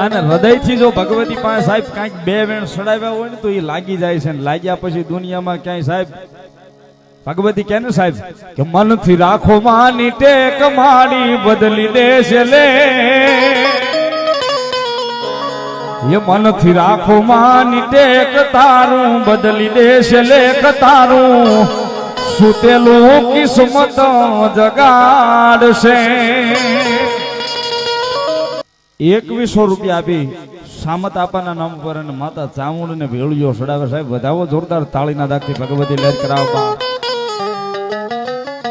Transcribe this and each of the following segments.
અને હૃદયથી જો ભગવતી પાસે સાહેબ કાંઈક બે વેણ સડાવ્યા હોય ને તો એ લાગી જાય છે. લાગ્યા પછી દુનિયામાં ક્યાંય સાહેબ ભગવતી કે ને સાહેબ કે મનથી રાખો માની ટેક માડી બદલી દેશે લે. એ મનથી રાખો માની ટેક તારું બદલી દેશે લેખ તારું સુતેલું કિસ્મત જગાડશે. 2100 રૂપિયા આપી સામત આપાના નામ પર અને માતા ચામુંડ ને ભેળિયો સડાવે. સાહેબ વધાવો જોરદાર તાળીના દાખથી ભગવતી લહેર કરાવવા.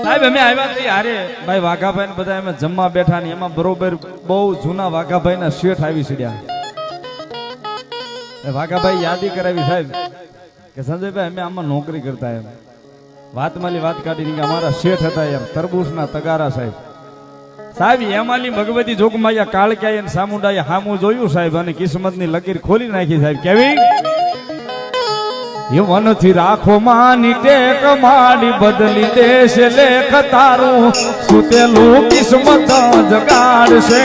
સાહેબ અમે આવ્યા હતી હારે ભાઈ વાઘાભાઈ ને બધા અમે જમવા બેઠા ને એમાં બરોબર બહુ જૂના વાઘાભાઈ ના શેઠ આવી સીડ્યા. વાઘાભાઈ યાદી કરાવી સાહેબ કે સંજયભાઈ અમે આમાં નોકરી કરતા એમ વાતમાલી વાત કાઢી કે અમારા શેઠ હતા એમ તરબૂચના તગારા સાહેબ. સાહેબ એમાંની ભગવતી જોગમાયા કાળક્યાએ સામુંડાએ હામું જોયું સાહેબ અને કિસ્મતની લકીર ખોલી નાખી સાહેબ. કેવી એ મનથી રાખો માની ટેક માડી બદલી દેશે લેખ તારું સુતેલું કિસ્મત જગાડશે.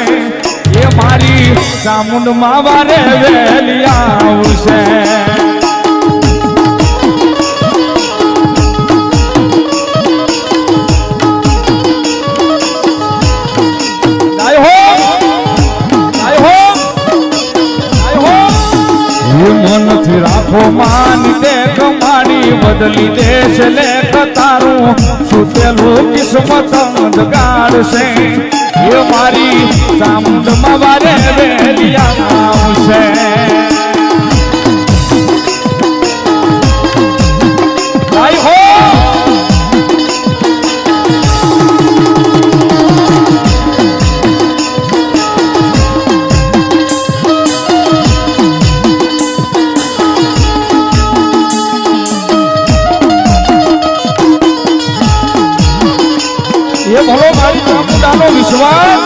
એ મારી ચામુંડ માં વારે વેલી આવશે. મનથી રાખો માની ટેક માડી બદલી દેશે લેખ તારું સુતેલું કિસ્મત જગાડશે. એ મારી ચામુંડ માં વારે વેલી આવશે. એ ભલો મારી ચામુંડાનો વિશ્વાસ.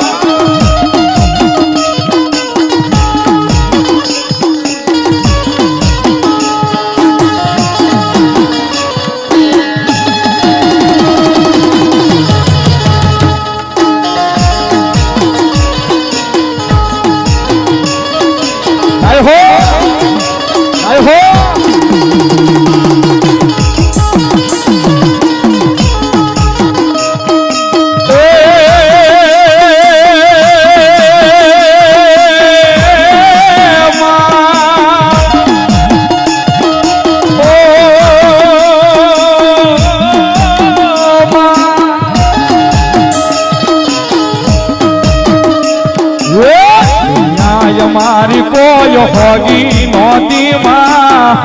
મારી કોઈ હોગી નહોતી માં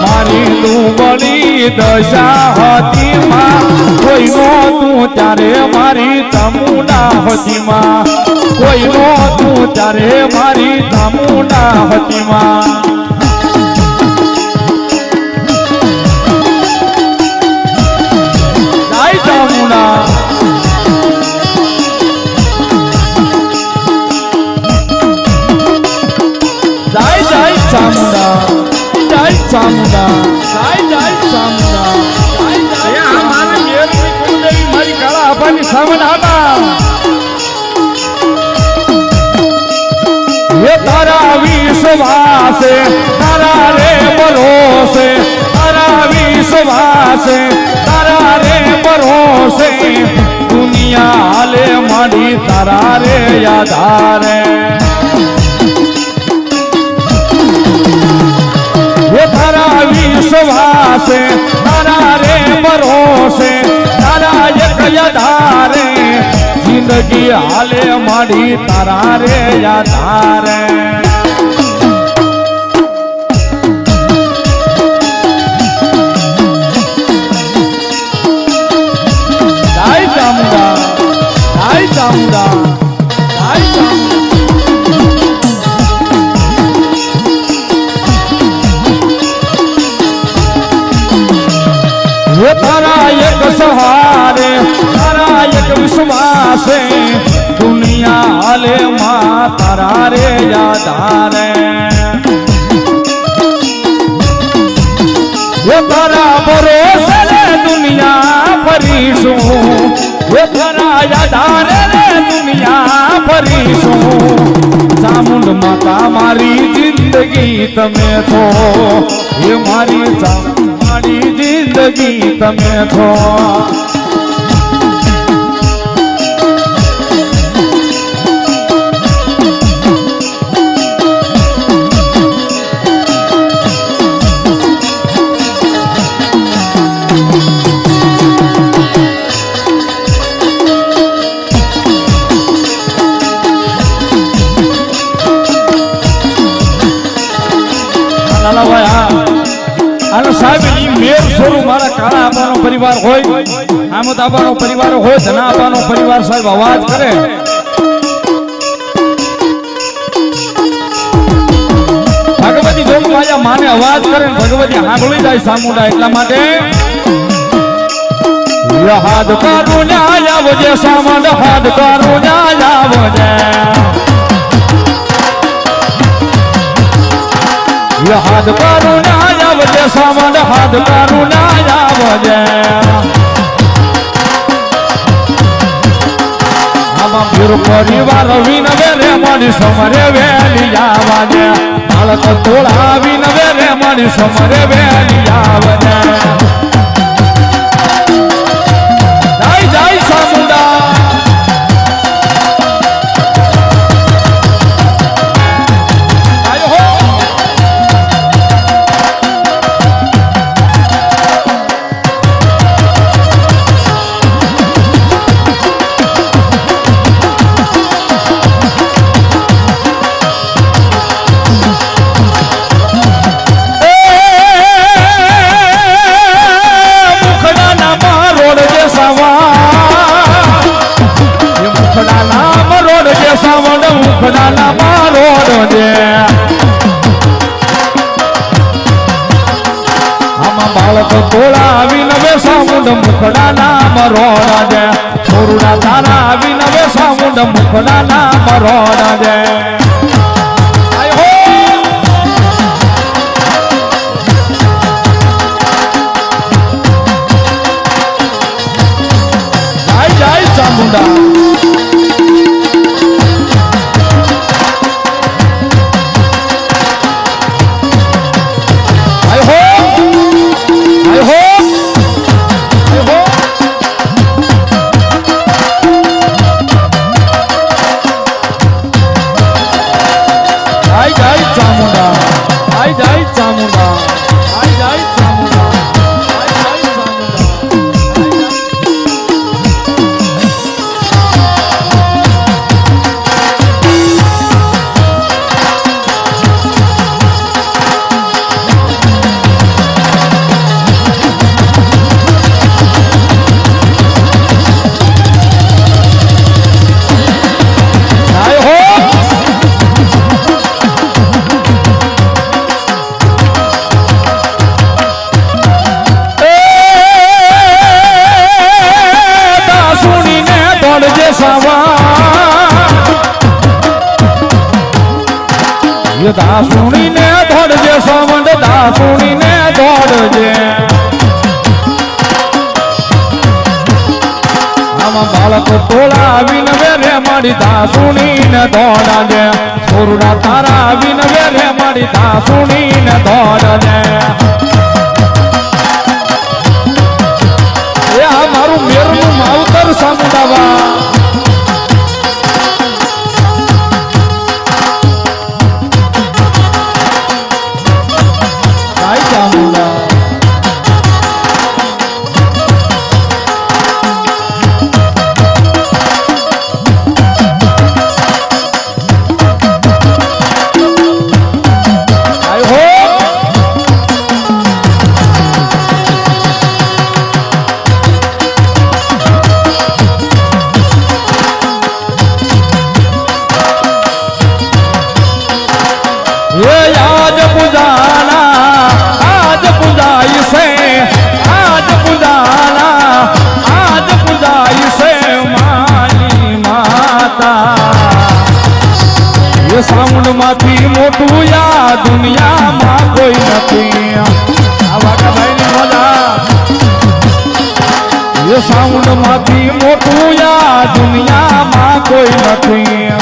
મારી લુંબળી દશા હતી માં કોઈ નહોતું ત્યારે મારી ચામુંડા હતી માં કોઈ નહોતું ત્યારે મારી ચામુંડા હતી માં. જય ચામુંડા. ચામુંડા જય ચામુંડા જય ચામુંડા જય જય. મારી મેરની કુળદેવી મારી કાળા આભાની સામંડા. એ તારા વિશ્વાસે તારા રે ભરોસે તારા વિશ્વાસે તારા રે ભરોસે દુનિયા હાલે માડી તારા રે યાદારે. તારા વિશ્વાસે તારા રે ભરોસે તારા એક યાદારે જિંદગી હાલે માડી તારા રે યાદારે. જય ચામુંડા જય ચામુંડા જય ચામુંડા. તારા એક સહારે તારા એક વિશ્વાસે દુનિયા હાલે માં તારા રે યાદારે. એ તારા ભરોસે રે દુનિયા ફરીશું એ તારા યાદારે રે દુનિયા ફરીશું. ચામુંડ માતા મારી જિંદગી તમે છો એ મારી ચામુંડ મારી જિંદગી તમે છો પરિવાર હોય આમદ આબાનો પરિવાર હોય ધના આબાનો પરિવાર સાહેબ અવાજ કરે ભગવતી જોગ માયા માને અવાજ કરે ભગવતી સાંભળી જાય સામુંડા એટલા માટે હાથ કારું ન્યાય આવજે સામંડ હાથ કારું ન્યાય આવજે હાથ કારું ન્યાય આવજે સામંડ હાથ કારું ન્યાય આવજે આમાં પીર પરિવાર વિનવે રે મારી સમરે વેલી આવજે બાળક તોળા વિનવે રે મારી સમરે વેલી આવજે જય જય સામુંડા તોળા આવીને સામુંડ મુખડા નામ રોડા દે છોરુડા તારા આવીને સામુંડ મુખડા નામ રોડા દે જય જય ચામુંડા દાસુણીને દોડજે સામંડ દાસુણીને દોડજે આમાં બાળક તોળા આવીને રે મારી દાસુણીને દોડજે છોરુડા તારા આવીને રે મારી દાસુણીને દોડજે એ આ મારું મેરનું માવતર સામુંડાવા સાઉન્ડ માંથી મોટું યા દુનિયામાં કોઈ નથી આ વાઘાભાઈની મજા એ સાઉન્ડ માંથી મોટું યા દુનિયામાં કોઈ નથી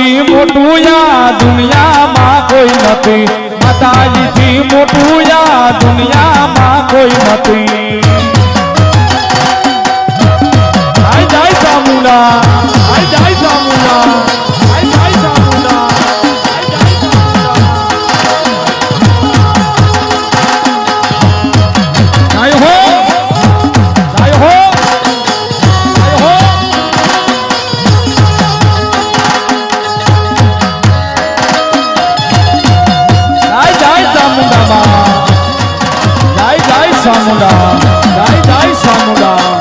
માતાજીથી મોટું આ દુનિયામાં કોઈ નથી માતાજીથી મોટું આ દુનિયામાં કોઈ નથી આઈ જાય ચામુંડા આઈ જાય ચામુંડા આઈ જાય ચામુંડા આઈ જાય ચામુંડા આય હો આય હો આય હો આઈ જાય ચામુંડા બા જાય જાય ચામુંડા જાય જાય ચામુંડા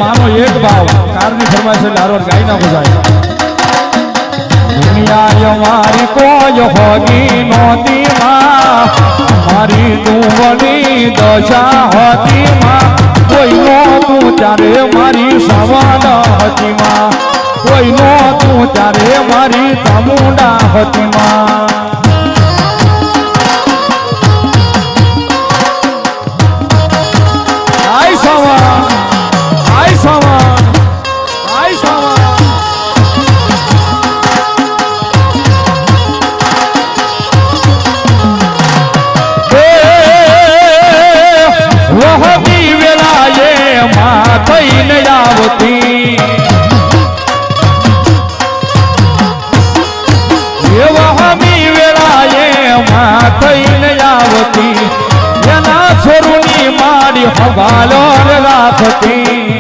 માનો એક ભાવ કારની ફરમાઈશ એટલે હારવાર ગાઈ નાખો જાય દુનિયા અમારી કોઈ હોગી નોતી માં મારી દુવની દશા હતી માં કોઈ નો તું ત્યારે મારી સવાદ હતી માં કોઈ નો તું ત્યારે મારી ચામુંડા હતી માં આઈ સવા આઈ સવા આઈ સવા વહતી વેલાએ માં થઈને આવતી વહમી વેલાએ માં થઈને આવતી એના છોરુની મારી હવાલો રાખતી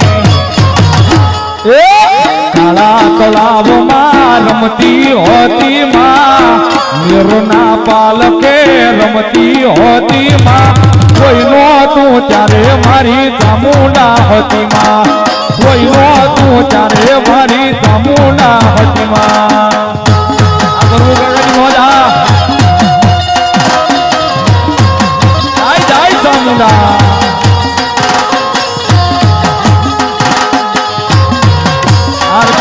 કાળા તળાવમાં રમતી હોતી માં નીરના પાલકે રમતી હોતી માં કોઈ નહોતું ત્યારે મારી ચામુંડા હતી માં કોઈ નહોતું ત્યારે મારી ચામુંડા હતી માં આ કરવું કાકાની મોજા જાય જાય ચામુંડા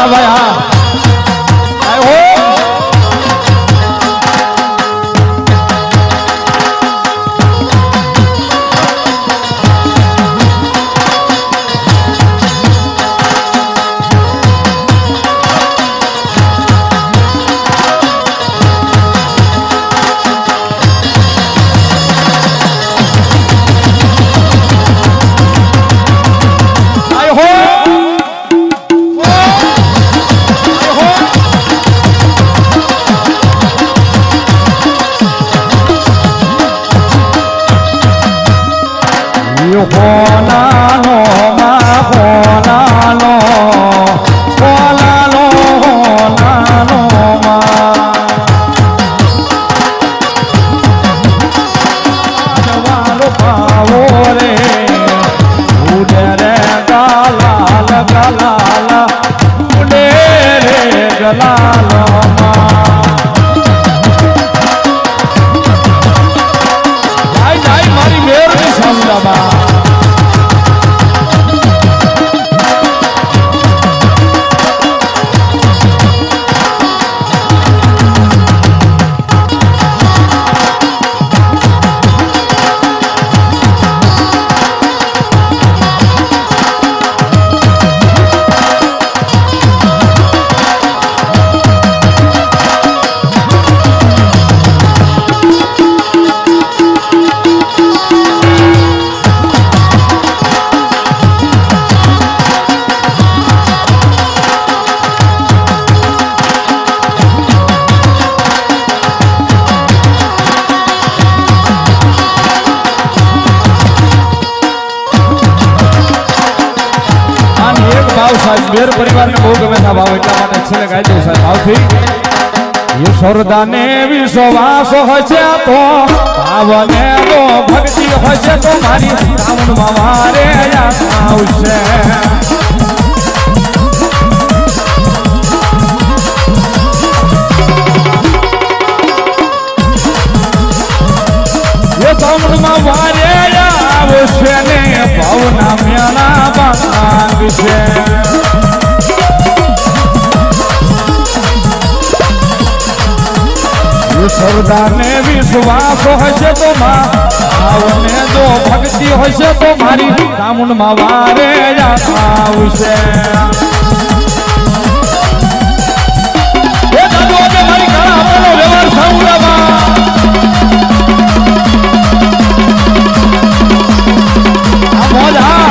ભાઈ હા આય હો હોનાનો માં હોનાનો હોનાનો હોનાનો માં પાવો રે ઉડે રે ગલાલ ગલાલ ઉડે રે ગલાલ જાય જાય મારી મેરની સામદામાં સાહેબ બેર પરિવારને બહુ ગમે છે ભાવ એટલા માટે છેલ્લે ગાઈ દઉં સાહેબ ભાવથી ઈશ્વરદાને વિશ્વાસ હશે તો ભાવને તો ભક્તિ હશે તો મારી સાઉન્ડમાં મારે આવશે એ સાઉન્ડમાં મારે આવશે ને ભાવના મેળા માંગશે સરદારને વિશ્વાસ હશે તો ભાવને જો ભક્તિ હશે તો મારી સામુંડમાં વારે આવશે એ દાદુ આજે મારી કાળા આપેલો વ્યવહાર સામુંડામાં આ મોજ હા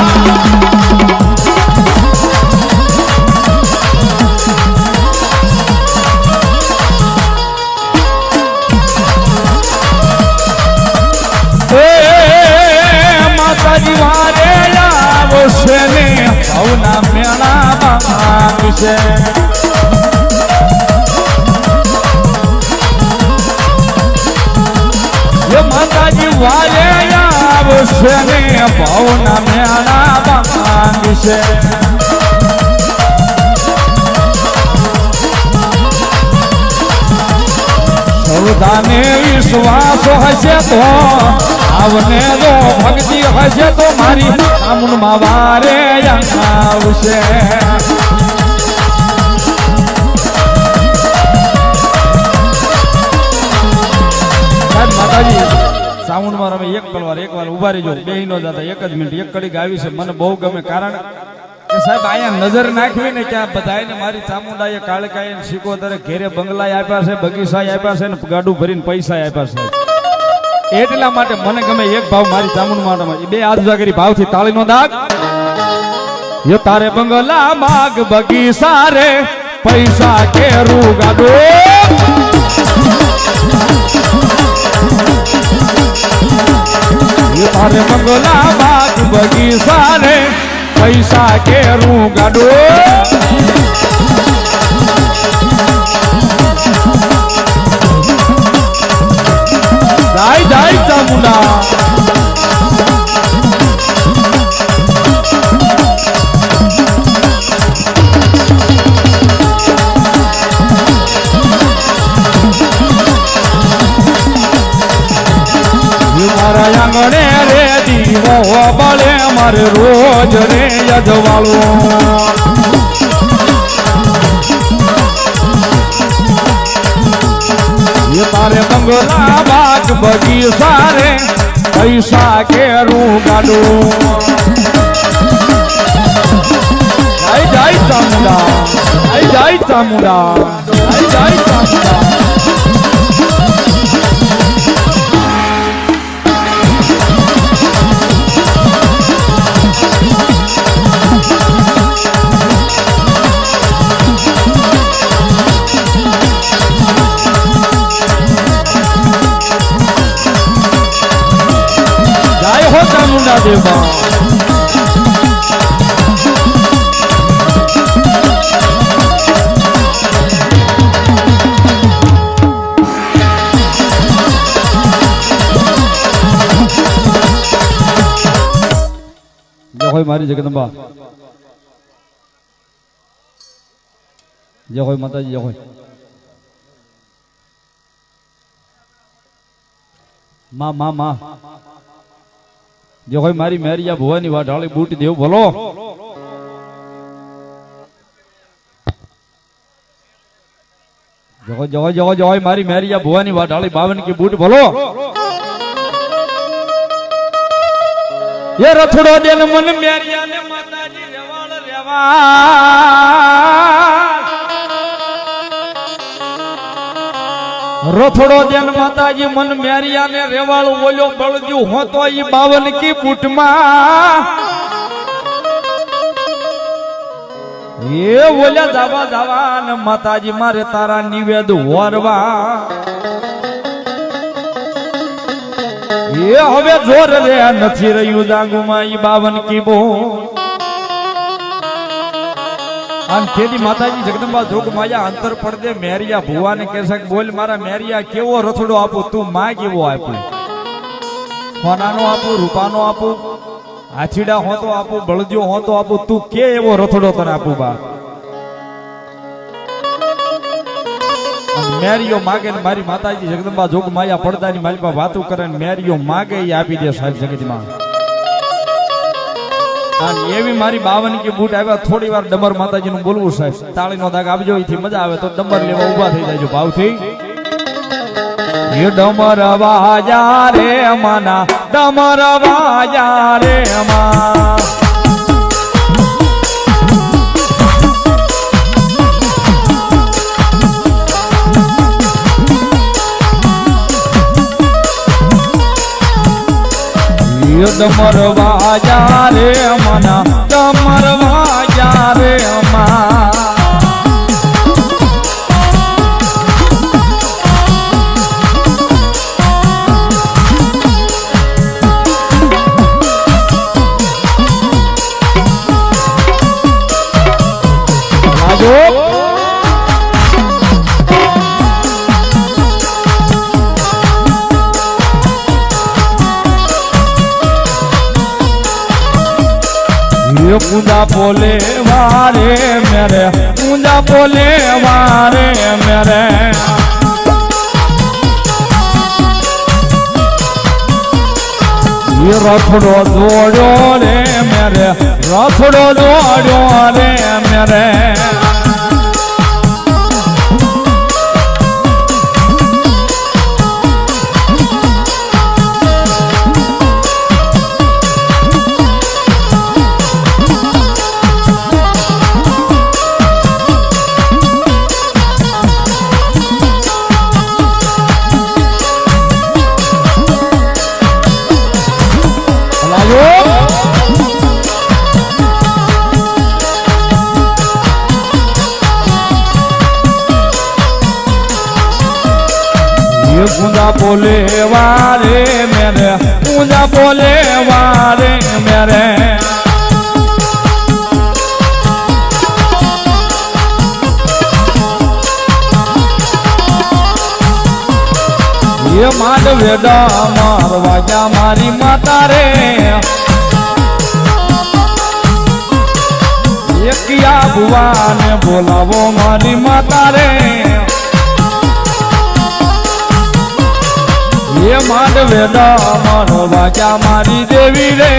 ભાવના મેળા માંગશે એ માતાજી વાલે આવશે ને ભાવના મેળા માંગશે સૌદાને વિશ્વાસ હશે તો આવને જો ભક્તિ હશે તો મારી સામુંડમાં વારે આવશે માતાજી સાઉન્ડમાં રમે એક વાર ઉભા રહીજો બે નો દાદા એક જ મિનિટ એક કડી ગાવી છે મને બહુ ગમે કારણ કે સાહેબ અહીંયા નજર નાખવી ને ક્યાં બધાને મારી ચામુંડાએ કાળકાએ શીકોતરે ઘેરે બંગલા આપ્યા છે બગીચા આપ્યા છે ને ગાડું ભરીને પૈસા આપ્યા છે એટલા માટે મને ગમે એક ભાવ મારી ચામુંડ માટે બે આજુબાજુ ભાવથી તાળીનો દાગ યો તારે બંગલા માગ બગીચા રે પૈસા કેરું ગાડો તારે બંગલા માગ બગીચા રે પૈસા કેરું ગાડો જાય ચામુંડા મારા આંગણે રે દીવો બળે મારે રોજ રે યજવાળો ये तारे बंगला बाग बगीचा रे पैसा केरू गाडो जाय चामुंडा जाय चामुंडा जाय चामुंडा ચામુંડા દેવા જય હોય મારી જગદંબા જય હોય માતાજી જય હોય માં जो मारी मेरिया भुवानी वाढाली बूटी देव बोलो जो जो जो जो मारी मेरिया भुवानी वाढाली 52 की बूट बोलो ये रथड़ो देन मन मेरिया ने माताजी रेवाल रेवा रथड़ो देन माताजी मन मेरिया ने रेवाल बोलो बलजू हो तो ये 52 की बूट मा ये बोल्या जावा जावा न माताजी मारे तारा निवेद वरवा ये हवे जोर रे नथी रह्यु जागुमा ई 52 की बो અને તેની માતાજી જગદંબા જોગ માયા અંતર પડદે મેરિયા ભુવાને કહેશે કે બોલ મારા મેરિયા કેવો રથડો આપું તું માં કેવો આપું સોનાનો આપું રૂપાનો આપું આછીડા હોતો આપું બળદિયો હોતો આપું તું કે એવો રથડો તને આપું બા મેરિયો માગે ને મારી માતાજી જગદંબા જોગ માયા પડદાની મારી પાસે વાતો કરે ને મેરિયો માગે એ આપી દે સાહેબ જગતમાં અને એવી મારી 52 કે બૂટ આવ્યા થોડી વાર ડમર માતાજી નું બોલવું સાહેબ તાળીનો દાગ આપજો એથી મજા આવે તો ડમર લેવા ઊભા થઈ જાયજો ભાવથી એ ડમર વાજા રે માના ડમર વાજા રે મા ડમર વાજા રે મના ડમર વાજા રે મા पूजा बोले वारे मेरे पूजा बोले वारे मेरे ये रथड़ो दौड़ो रे मेरे रथड़ो दौड़ो रे मेरे पूजा बोले वारे मेरे पूजा बोले वारे मेरे ये माधवे डामर वाजा मारी माता रे किया बुआ ने बोलावो मारी माता रे ये माधवे डामर वाजा मारी देवी रे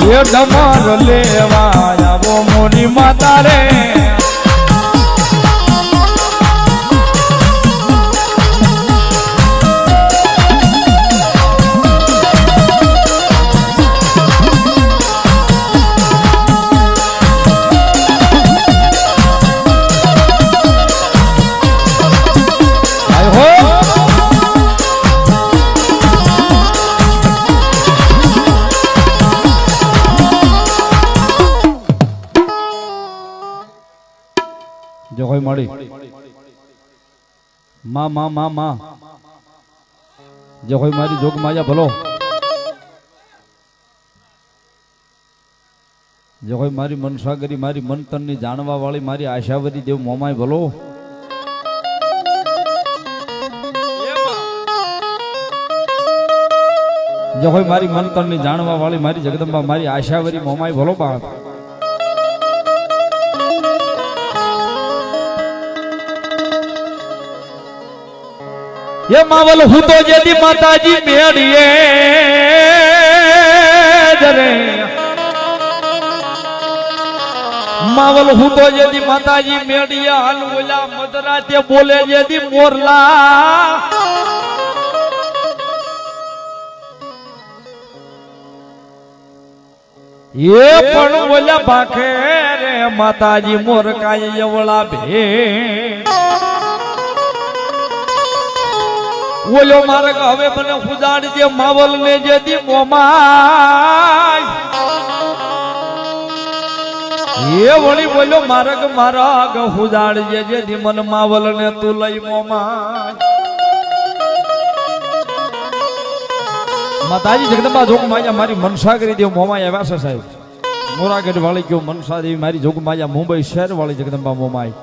ये डमर लेवा वो मोरी माता रे जो होय मળી માં માં માં માં जो होय मारी जोग माया भलो जो होय मारी मनसागरी मारी मन तन ની જાણવા વાળી મારી આશાવરી દેવ મોમાય ભલો जो होय मारी मन तन ની જાણવા વાળી મારી જગદંબા મારી આશાવરી મોમાય ભલો બા ये मावल हूँ तो यदि माताजी मेड़िए जरे मावल हूँ तो यदि माताजी मेड़िया हलवला मदरा ते बोले यदि मोरला ये पण बोला भाखे रे माताजी मोर का यवला भे बोलो मारे हवे मने खुदाड़ दे मावल ने जेदी मोमाय ये वળી बोलो मारग मारग खुदाड़ जे जेदी मन मावल ने तू लई मोमाय माताजी जगदंबा जोग माया मारी मनसा करी देव मोमाय આવ્યા છે સાહેબ મોરાગઢ વાળી કયો મનસા દેવી મારી જોગમાયા મુંબઈ શહેર વાળી જગદંબા મોમાઈ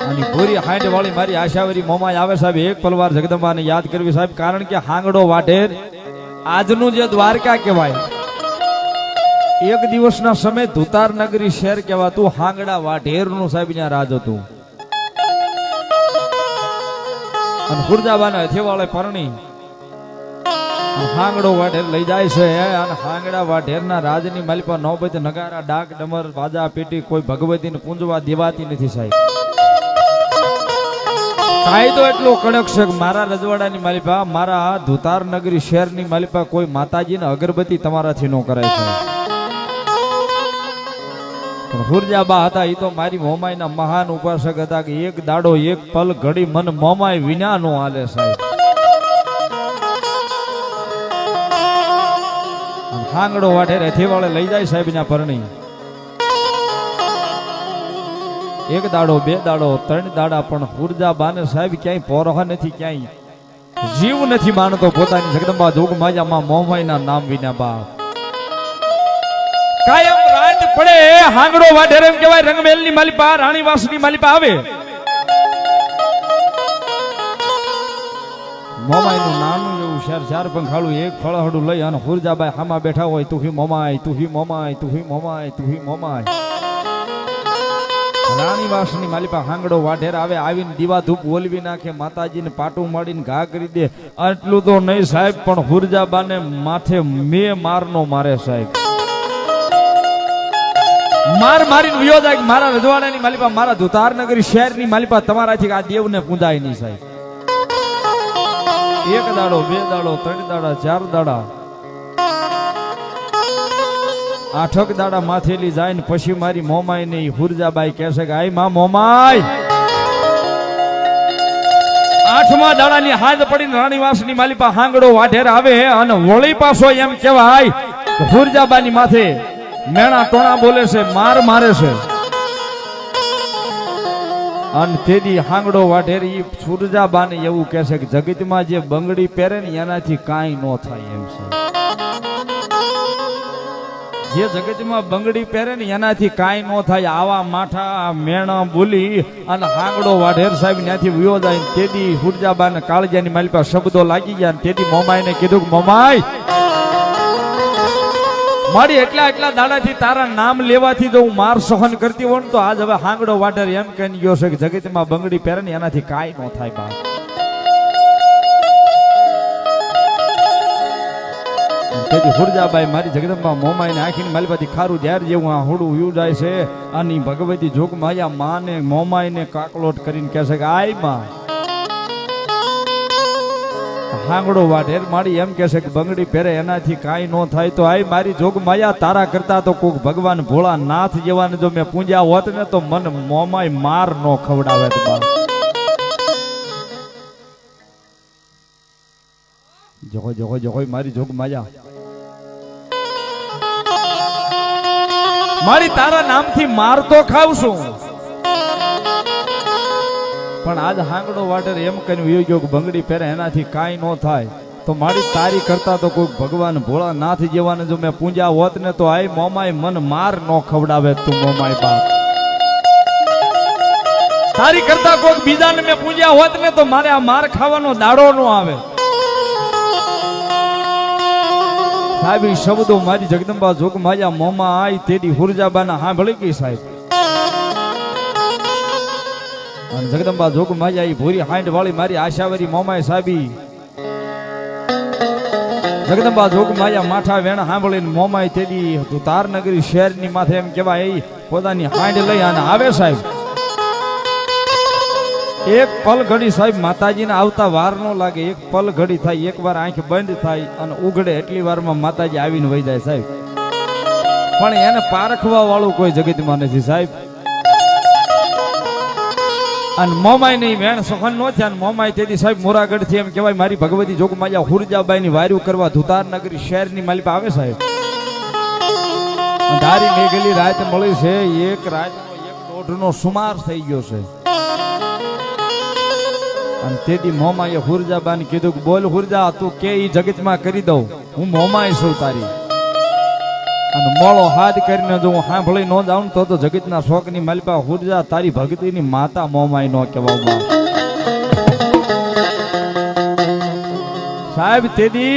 અને ભૂરી હાંડ વાળી મારી આશાવરી મોમાઈ આવે સાહેબ એક પલવાર જગદંબાને યાદ કરવી સાહેબ કારણ કે હાંગડો વાઢેર આજનું જે દ્વારકા કહેવાય એક દિવસના સમય ધુતાર નગરી શહેર કહેવાતું હાંગડા વાઢેરનું સાહેબ ત્યાં રાજ હતું અને ખુરજાબાના હથેવાળે પરણી હાંગડો વાઢેર લઈ જાય છે અને હાંગડા વાઢેરના રાજની માલિપા નોબત નગારા ડાક ડમર બાજા પેટી કોઈ ભગવતીને પૂંજવા દેવાતી નથી સાહેબ કાયદો એટલો કડક છે કે મારા રજવાડાની માલિપા મારા ધુતાર નગરી શહેરની માલિપા કોઈ માતાજીને અગરબત્તી તમારાથી ન કરાય છે પણ હુરજાબા હતા એ તો મારી મોમાઈના મહાન ઉપાસક હતા કે એક દાડો એક પલ ઘડી મન મોમાઈ વિના નો હાલે સાહેબ હાંગડો વાઢેર થેવાળે લઈ જાય સાહેબ ના પરણી એક દાડો બે દાડો ત્રણ દાડા પણ હુરજાબાને સાહેબ ક્યાંય પોરહ નથી ક્યાંય જીવ નથી માનતો પોતાની જગદંબા જોગમાયામાં મોમાઈના નામ વિના બા કાયમ રાત પડે હાંગડો વાઢેર એમ કહેવાય રંગમેલની માલિપા રાણીવાસની માલિપા આવે મોમાઈનું નાનું એવું ચાર પંખાળું એક ફળહડું લઈ અને હુરજાબાઈ હામાં બેઠા હોય તું હી મોમાઈ તું હી મોમાઈ તું હી મોમાઈ તું હી મોમાઈ રાણીવાસની માલિપા હાંગડો વાઢેર આવે આવીને દીવા ધૂપ ઓલવી નાખે માતાજીને પાટું માડીને ઘા કરી દે આટલું તો નહીં સાહેબ પણ હુરજાબાને માથે મારનો મારે સાહેબ મારીને વિયો જાય મારા રજવાડાની માલિપા મારા ધુતાર નગરી શહેરની માલિપા તમારાથી આ દેવને પૂંજાય નહીં સાહેબ એક દાડો બે દાડો ત્રણ દાડા ચાર દાડા આઠક દાડા માથેલી જાય ને પછી મારી મોમાઈ ને હુરજાબાઈ કહેશે કે આઈ માં મોમાઈ આઠમા દાડાની હાથ પડીને રાણીવાસની માલિપા હાંગડો વાઢેર આવે અને વળી પાછો એમ કહેવાય હુરજાબાની માથે મેણા ટોણા બોલે છે મારે છે અને તેદી હાંગડો વાઢેર ઈ સુરજાબાને એવું કહે છે કે જગતમાં જે બંગડી પહેરે ને એનાથી કાંઈ ન થાય એમ છે જે જગતમાં બંગડી પહેરે ને એનાથી કાંઈ ન થાય આવા માઠા મેણા બોલી અને હાંગડો વાઢેર સાહેબ ત્યાંથી વિયો જાય તેદી સુરજાબાને કાળજાની માલિપા શબ્દો લાગી ગયા તેદી મોમાઈને કીધું કે મોમાઈ મારી એટલા દાડાથી તારા નામ લેવાથી જો હું માર સહન કરતી હોઉં તો આજ હવે હાંગડો વાઢેર એમ કહી ગયો છે કે જગતમાં બંગડી પહેરે ને એનાથી કાંઈ ન થાય બા તેથી હુરજાબાઈ મારી જગદંબા મોમાઈને આખીને માલિપાથી ખારું ઝેર જેવું આ હોડું યુ જાય છે અને ભગવતી જોગમાયા માને મોમાઈને કાકલોટ કરીને કહે છે કે આય માં હાંગડો વાઢેર મારી એમ કે છે કે બંગડી પહેરે એનાથી કાંઈ ન થાય તો આય મારી જોગમાયા તારા કરતા તો કોક ભગવાન ભોળા નાથ જેવાને જો મેં પૂંજ્યા હોત ને તો મન મોમાય માર નો ખવડાવે તો જોગો મારી જોગમાયા મારી તારા નામથી માર તો ખાવશું પણ આજ હાંગડો વાઢેર એમ કહ્યું યોગ્ય બંગડી પહેરે એનાથી કાંઈ ન થાય તો મારી તારી કરતા તો કોઈ ભગવાન ભોળા નાથ જેવાને જો મેં પૂંજા હોત ને તો આય મોમાય મન માર નો ખવડાવે તું મોમાય બાપ તારી કરતા કોઈ બીજાને મેં પૂંજા હોત ને તો મારે આ માર ખાવાનો દાડો નો આવે સાહેબ શબ્દો મારી જગદંબા જોગમાયા મોમાં આઈ તેડી હુરજાબાના સાંભળી ગઈ સાહેબ અને જગદંબા જોગમાયા ભૂરી હાંડ વાળી મારી આશાવરી મોમાય સાહેબી જગદંબા જોગમાયા માઠા વેણા સાંભળીને મોમાય તેડી ધુતાર નગરી શહેરની માથે એમ કહેવાય પોતાની હાંડ લઈ અને આવે સાહેબ એક પલ ઘડી સાહેબ માતાજીને આવતા વાર નો લાગે એક પલ ઘડી થાય એક વાર આંખ બંધ થાય અને ઉઘડે એટલી વારમાં માતાજી આવીને વહી જાય સાહેબ પણ એને પારખવા વાળું કોઈ જગતમાં નથી સાહેબ અને મોમાઈ નહીં વેણ સહન નો થયા અને મોમાઈ તેથી સાહેબ મોરાગઢ થી એમ કહેવાય મારી ભગવતી જોગમાયા હુરજાબાઈ ની વાર્યું કરવા ધુતાર નગરી શહેરની માલિપા આવે સાહેબ ધારી મેઘેલી રાત મળી છે એક રાતનો એક દોઢનો સુમાર થઈ ગયો છે અને તેથી મોમાએ હુરજાબાને કીધું કે બોલ હુરજા તું કે ઈ જગતમાં કરી દઉં હું મોમાય છું તારી અને મોળો હાથ કરીને જો હું સાંભળી ન જાઉં તો જગતના શોકની માલિપા હુરજા તારી ભક્તિની માતા મોમાઈ નો કહેવામાં. સાહેબ તેદી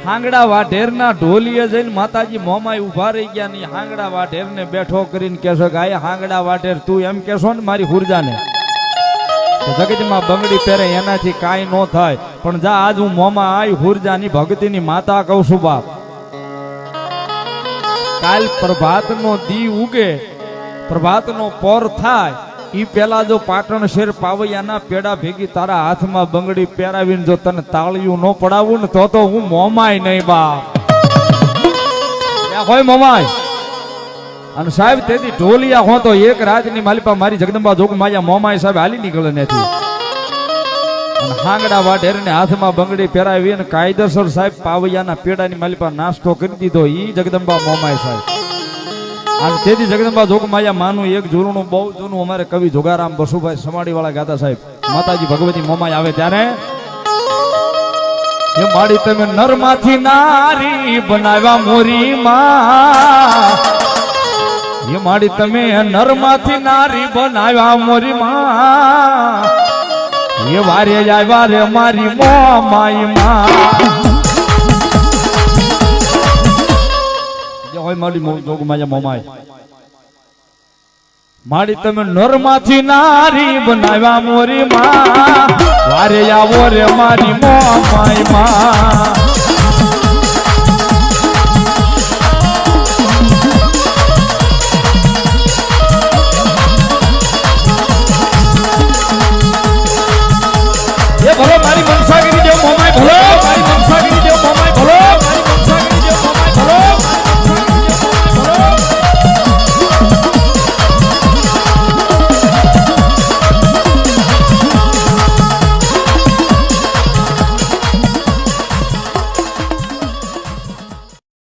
હાંગડા વાઢેરના ઢોલીએ જઈને માતાજી મોમાઈ ઉભા રહી ગયા ની હાંગડા વાઢેરને બેઠો કરીને કહેશો કે આ હાંગડા વાઢેર તું એમ કહેશો ને મારી હુરજાને જગતમાં બંગડી પહેરે એનાથી કાંઈ ન થાય પણ જા આજ હું મોમાં આવી હુરજાની ભક્તિની માતા કહું છું બાપ. કાલ પ્રભાતનો દી ઉગે પ્રભાતનો પોર થાય ઈ પેલા જો પાટણ શેર પાવૈયાના પેડા ભેગી તારા હાથમાં બંગડી પહેરાવીને જો તને તાળિયું ન પડાવું ને તો હું મોમાય નહીં બાપ. હોય મોમાય. અને સાહેબ તેથી ઢોલિયા હો તો એક રાતની માલિપા મારી જગદંબા જોગમાયા મોમાય સાહેબ હાલી નીકળે નથી. અને હાંગડા વાઢેરને હાથમાં બંગડી પહેરાવી અને કાયદેસર સાહેબ પાવૈયાના પેડાની માલિપા નાસ્તો કરી દીધો ઈ જગદંબા મોમાય સાહેબ. અને તેથી જગદંબા જોગમાયા માનું એક જૂનું બહુ જૂનું અમારે કવિ જોગારામ બસુભાઈ સમાડી વાળા ગાતા સાહેબ માતાજી ભગવતી મોમાય આવે ત્યારે એ માડી તમે નરમાંથી નારી બનાવ્યા મોરી માં એ માડી તમે નરમાંથી નારી બનાવ્યા મોરી માં એ વારે આવ્યા રે મારી મોમાઈ માં. હોય મારી જોગમાયા મોમાય માડી તમે નરમાંથી નારી બનાવ્યા મોરી માં વારે આવો રે મારી મોમાઈ માં.